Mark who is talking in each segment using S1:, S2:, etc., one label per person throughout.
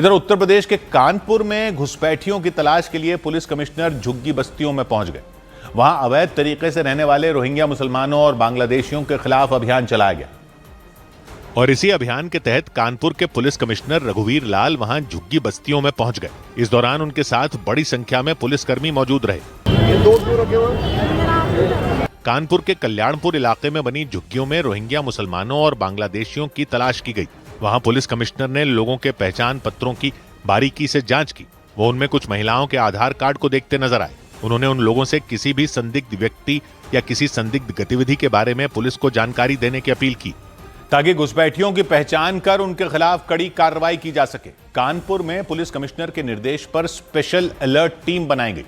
S1: इधर उत्तर प्रदेश के कानपुर में घुसपैठियों की तलाश के लिए पुलिस कमिश्नर झुग्गी बस्तियों में पहुंच गए। वहां अवैध तरीके से रहने वाले रोहिंग्या मुसलमानों और बांग्लादेशियों के खिलाफ अभियान चलाया गया और इसी अभियान के तहत कानपुर के पुलिस कमिश्नर रघुवीर लाल वहां झुग्गी बस्तियों में पहुंच गए। इस दौरान उनके साथ बड़ी संख्या में पुलिसकर्मी मौजूद रहे। कानपुर के कल्याणपुर इलाके में बनी झुग्गियों में रोहिंग्या मुसलमानों और बांग्लादेशियों की तलाश की गई। वहां पुलिस कमिश्नर ने लोगों के पहचान पत्रों की बारीकी से जांच की। वो उनमें कुछ महिलाओं के आधार कार्ड को देखते नजर आए। उन्होंने उन लोगों से किसी भी संदिग्ध व्यक्ति या किसी संदिग्ध गतिविधि के बारे में पुलिस को जानकारी देने की अपील की ताकि घुसपैठियों की पहचान कर उनके खिलाफ कड़ी कार्रवाई की जा सके। कानपुर में पुलिस कमिश्नर के निर्देश पर स्पेशल अलर्ट टीम बनाई गई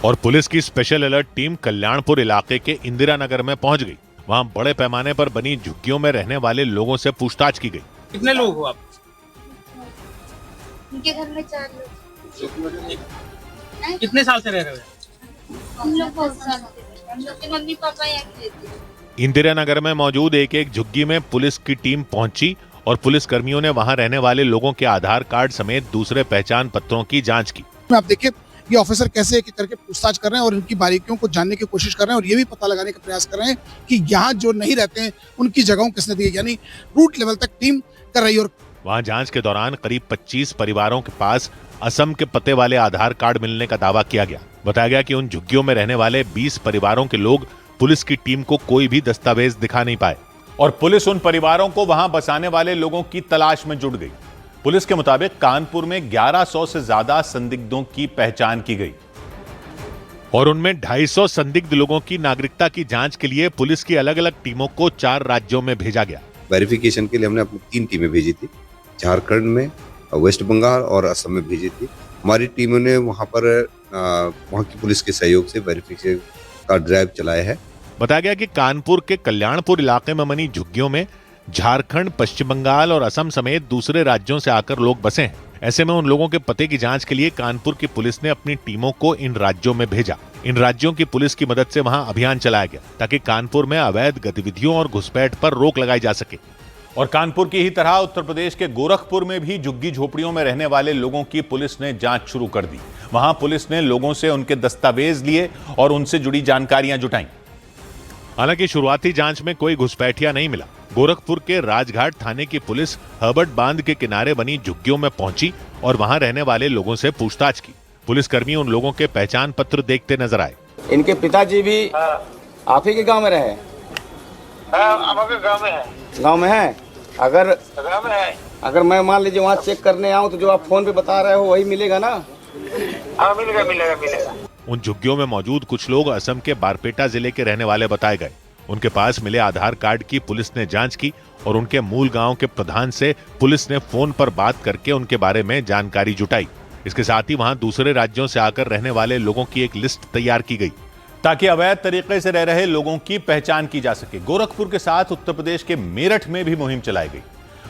S1: और पुलिस की स्पेशल अलर्ट टीम कल्याणपुर इलाके के इंदिरा नगर में पहुंच गई। वहां बड़े पैमाने पर बनी झुग्गियों में रहने वाले लोगों से पूछताछ की गई।
S2: कितने लोग हो आप?
S3: उनके घर में 4 लोग।
S2: कितने साल से रह रहे हो?
S3: हम लोग बहुत साल से। हम लोग के मम्मी पापा यहाँ रहते हैं।
S1: इंदिरा नगर में मौजूद एक झुग्गी में पुलिस की टीम पहुंची और पुलिस कर्मियों ने वहां रहने वाले लोगों के आधार कार्ड समेत दूसरे पहचान पत्रों की जांच की।
S4: आप देखिए ये ऑफिसर कैसे एक करके पूछताछ कर रहे हैं और इनकी बारीकियों को जानने की कोशिश कर रहे हैं और ये भी पता लगाने का प्रयास कर रहे हैं कि यहाँ जो नहीं रहते हैं उनकी जगहों किसने दी है, यानी रूट लेवल तक टीम कर रही है। और
S1: वहां जांच के दौरान करीब 25 परिवारों के पास असम के पते वाले आधार कार्ड मिलने का दावा किया गया। बताया गया कि उन झुग्गियों में रहने वाले 20 परिवारों के लोग पुलिस की टीम को कोई भी दस्तावेज दिखा नहीं पाए और पुलिस उन परिवारों को वहां बसाने वाले लोगों की तलाश में जुट गई। पुलिस के मुताबिक कानपुर में 1100 से ज्यादा संदिग्धों की पहचान की गई और उनमें 250 संदिग्ध लोगों की नागरिकता की जांच के लिए पुलिस की अलग अलग टीमों को 4 राज्यों में भेजा गया।
S5: वेरिफिकेशन के लिए हमने अपनी 3 टीमें भेजी थी। झारखंड में, वेस्ट बंगाल और असम में भेजी थी। हमारी टीमों ने वहां की पुलिस के सहयोग से वेरिफिकेशन का ड्राइव चलाया है।
S1: बताया गया कि कानपुर के कल्याणपुर इलाके में बनी झुग्गियों में झारखंड, पश्चिम बंगाल और असम समेत दूसरे राज्यों से आकर लोग बसे हैं। ऐसे में उन लोगों के पते की जांच के लिए कानपुर की पुलिस ने अपनी टीमों को इन राज्यों में भेजा। इन राज्यों की पुलिस की मदद से वहां अभियान चलाया गया ताकि कानपुर में अवैध गतिविधियों और घुसपैठ पर रोक लगाई जा सके। और कानपुर की ही तरह उत्तर प्रदेश के गोरखपुर में भी झुग्गी झोपड़ियों में रहने वाले लोगों की पुलिस ने जांच शुरू कर दी। वहां पुलिस ने लोगों से उनके दस्तावेज लिए और उनसे जुड़ी जानकारियां जुटाई। हालांकि शुरुआती जांच में कोई घुसपैठिया नहीं मिला। गोरखपुर के राजघाट थाने की पुलिस हर्बर्ट बांध के किनारे बनी झुग्गियों में पहुंची और वहां रहने वाले लोगों से पूछताछ की। पुलिसकर्मी उन लोगों के पहचान पत्र देखते नजर आए।
S6: इनके पिताजी भी आप ही के गांव में रहे? गांव में है। अगर मैं मान लीजिए वहाँ चेक करने आऊँ तो जो आप फोन पे बता रहे हो वही मिलेगा ना?
S2: हाँ, मिलेगा।
S1: उन झुग्गियों में मौजूद कुछ लोग असम के बारपेटा जिले के रहने वाले बताए गए। उनके पास मिले आधार कार्ड की पुलिस ने जांच की और उनके मूल गांव के प्रधान से पुलिस ने फोन पर बात करके उनके बारे में जानकारी जुटाई। इसके साथ ही वहां दूसरे राज्यों से आकर रहने वाले लोगों की एक लिस्ट तैयार की गई ताकि अवैध तरीके से रह रहे लोगों की पहचान की जा सके। गोरखपुर के साथ उत्तर प्रदेश के मेरठ में भी मुहिम चलाई गई।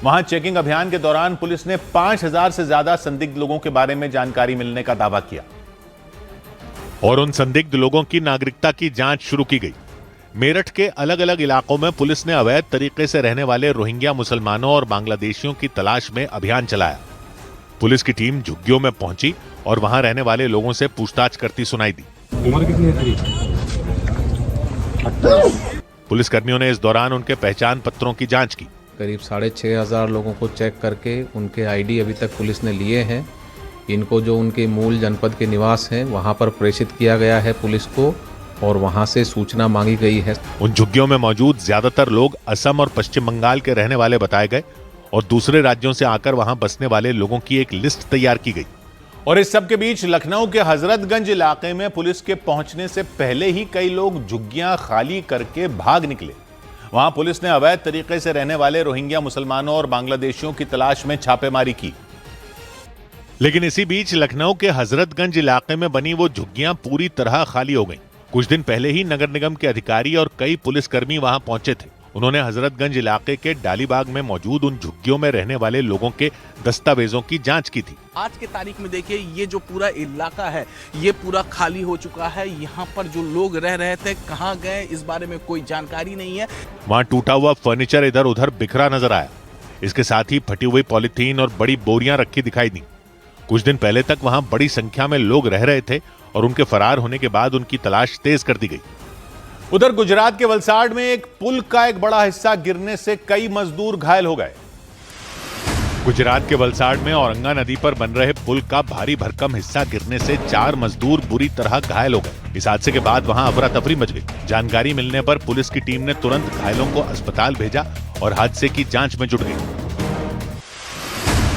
S1: वहां चेकिंग अभियान के दौरान पुलिस ने 5000 से ज्यादा संदिग्ध लोगों के बारे में जानकारी मिलने का दावा किया और उन संदिग्ध लोगों की नागरिकता की जांच शुरू की गई। मेरठ के अलग अलग इलाकों में पुलिस ने अवैध तरीके से रहने वाले रोहिंग्या मुसलमानों और बांग्लादेशियों की तलाश में अभियान चलाया। पुलिस की टीम झुग्गियों में पहुंची और वहां रहने वाले लोगों से पूछताछ करती सुनाई दी।
S7: उम्र कितनी है?
S1: पुलिसकर्मियों ने इस दौरान उनके पहचान पत्रों की जांच की।
S8: करीब 6500 लोगों को चेक करके उनके आईडी अभी तक पुलिस ने लिए हैं। इनको जो उनके मूल जनपद के निवास हैं वहां पर प्रेषित किया गया है पुलिस को और वहां से सूचना मांगी गई है।
S1: उन झुग्गियों में मौजूद ज्यादातर लोग असम और पश्चिम बंगाल के रहने वाले बताए गए और दूसरे राज्यों से आकर वहां बसने वाले लोगों की एक लिस्ट तैयार की गई। और इस सब के बीच लखनऊ के हजरतगंज इलाके में पुलिस के पहुंचने से पहले ही कई लोग झुग्गियां खाली करके भाग निकले। वहां पुलिस ने अवैध तरीके से रहने वाले रोहिंग्या मुसलमानों और बांग्लादेशियों की तलाश में छापेमारी की। लेकिन इसी बीच लखनऊ के हजरतगंज इलाके में बनी वो झुग्गियां पूरी तरह खाली हो गईं। कुछ दिन पहले ही नगर निगम के अधिकारी और कई पुलिसकर्मी वहां पहुंचे थे। उन्होंने हजरतगंज इलाके के डालीबाग में मौजूद उन झुग्गियों में रहने वाले लोगों के दस्तावेजों की जांच की थी।
S9: आज के तारीख में देखिए ये जो पूरा इलाका है ये पूरा खाली हो चुका है। यहाँ पर जो लोग रह रहे थे कहाँ गए इस बारे में कोई जानकारी नहीं है।
S1: वहाँ टूटा हुआ फर्नीचर इधर उधर बिखरा नजर आया। इसके साथ ही फटी हुई पॉलीथीन और बड़ी बोरियां रखी दिखाई दी। कुछ दिन पहले तक वहां बड़ी संख्या में लोग रह रहे थे और उनके फरार होने के बाद उनकी तलाश तेज कर दी गई। उधर गुजरात के वलसाड में एक पुल का एक बड़ा हिस्सा गिरने से कई मजदूर घायल हो गए। गुजरात के वलसाड में औरंगा नदी पर बन रहे पुल का भारी भरकम हिस्सा गिरने से 4 मजदूर बुरी तरह घायल हो गए। इस हादसे के बाद वहां अफरा तफरी मच गई। जानकारी मिलने पर पुलिस की टीम ने तुरंत घायलों को अस्पताल भेजा और हादसे की जांच में जुट गई।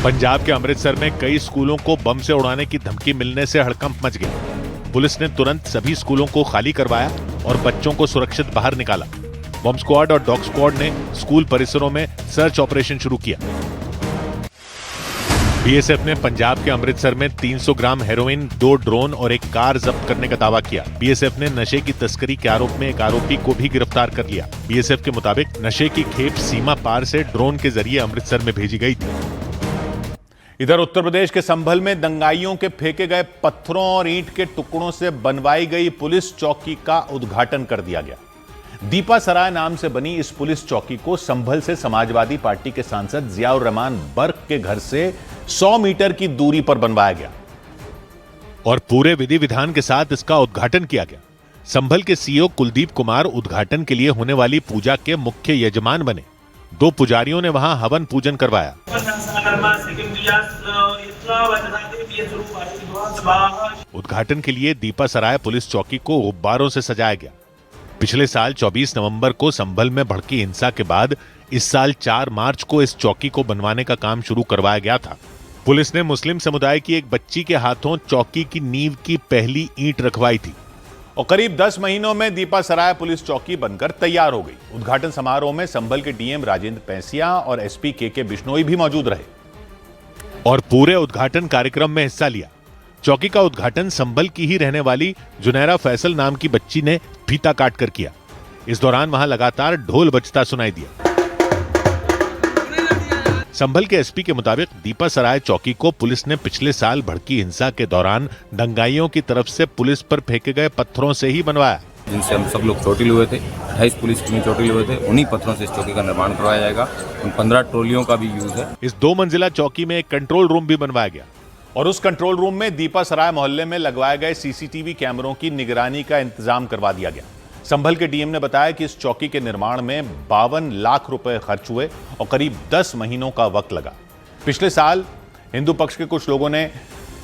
S1: पंजाब के अमृतसर में कई स्कूलों को बम से उड़ाने की धमकी मिलने से हड़कंप मच गई। पुलिस ने तुरंत सभी स्कूलों को खाली करवाया और बच्चों को सुरक्षित बाहर निकाला। बम स्क्वाड और डॉग स्क्वाड ने स्कूल परिसरों में सर्च ऑपरेशन शुरू किया। बीएसएफ ने पंजाब के अमृतसर में 300 ग्राम हेरोइन, 2 ड्रोन और एक कार जब्त करने का दावा किया। बीएसएफ ने नशे की तस्करी के आरोप में एक आरोपी को भी गिरफ्तार कर लिया। बीएसएफ के मुताबिक नशे की खेप सीमा पार से ड्रोन के जरिए अमृतसर में भेजी गई थी। इधर उत्तर प्रदेश के संभल में दंगाइयों के फेंके गए पत्थरों और ईंट के टुकड़ों से बनवाई गई पुलिस चौकी का उद्घाटन कर दिया गया। दीपा सराय नाम से बनी इस पुलिस चौकी को संभल से समाजवादी पार्टी के सांसद जियाउर रहमान बर्क के घर से 100 मीटर की दूरी पर बनवाया गया और पूरे विधि विधान के साथ इसका उद्घाटन किया गया। संभल के सीईओ कुलदीप कुमार उद्घाटन के लिए होने वाली पूजा के मुख्य यजमान बने। 2 पुजारियों ने वहां हवन पूजन करवाया। उद्घाटन के लिए दीपा सराय पुलिस चौकी को गुब्बारों से सजाया गया। पिछले साल 24 नवंबर को संभल में भड़की हिंसा के बाद इस साल 4 मार्च को इस चौकी को बनवाने का काम शुरू करवाया गया था। पुलिस ने मुस्लिम समुदाय की एक बच्ची के हाथों चौकी की नींव की पहली ईंट रखवाई थी और करीब 10 महीनों में दीपा सराय पुलिस चौकी बनकर तैयार हो गई। उद्घाटन समारोह में संभल के डीएम राजेंद्र पैंसिया और एसपी के बिश्नोई भी मौजूद रहे और पूरे उद्घाटन कार्यक्रम में हिस्सा लिया। चौकी का उद्घाटन संभल की ही रहने वाली जुनैरा फैसल नाम की बच्ची ने फीता काट कर किया। इस दौरान वहां लगातार ढोल बजता सुनाई दिया। संभल के एसपी के मुताबिक दीपा सराय चौकी को पुलिस ने पिछले साल भड़की हिंसा के दौरान दंगाइयों की तरफ से पुलिस पर फेंके गए पत्थरों से ही बनवाया,
S7: जिनसे हम सब लोग चोटिल हुए थे। 28 पुलिस कर्मी चोटिल हुए थे। उन्हीं पत्थरों से इस चौकी का निर्माण करवाया जाएगा। उन 15 ट्रोलियों का भी यूज है।
S1: इस 2 मंजिला चौकी में एक कंट्रोल रूम भी बनवाया गया और उस कंट्रोल रूम में दीपा सराय मोहल्ले में लगवाए गए सीसीटीवी कैमरों की निगरानी का इंतजाम करवा दिया गया। संभल के डीएम ने बताया कि इस चौकी के निर्माण में 52 लाख रुपए खर्च हुए और करीब 10 महीनों का वक्त लगा। पिछले साल हिंदू पक्ष के कुछ लोगों ने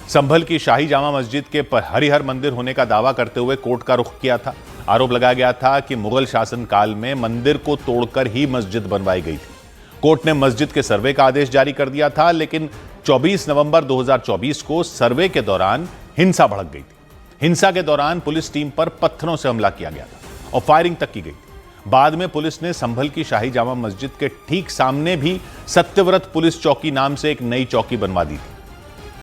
S1: संभल की शाही जामा मस्जिद के हरिहर मंदिर होने का दावा करते हुए कोर्ट का रुख किया था। आरोप लगाया गया था कि मुगल शासन काल में मंदिर को तोड़कर ही मस्जिद बनवाई गई थी। कोर्ट ने मस्जिद के सर्वे का आदेश जारी कर दिया था, लेकिन 24 नवंबर 2024 को सर्वे के दौरान हिंसा भड़क गई थी। हिंसा के दौरान पुलिस टीम पर पत्थरों से हमला किया गया था और फायरिंग तक की गई थी। बाद में पुलिस ने संभल की शाही जामा मस्जिद के ठीक सामने भी सत्यव्रत पुलिस चौकी नाम से एक नई चौकी बनवा दी थी।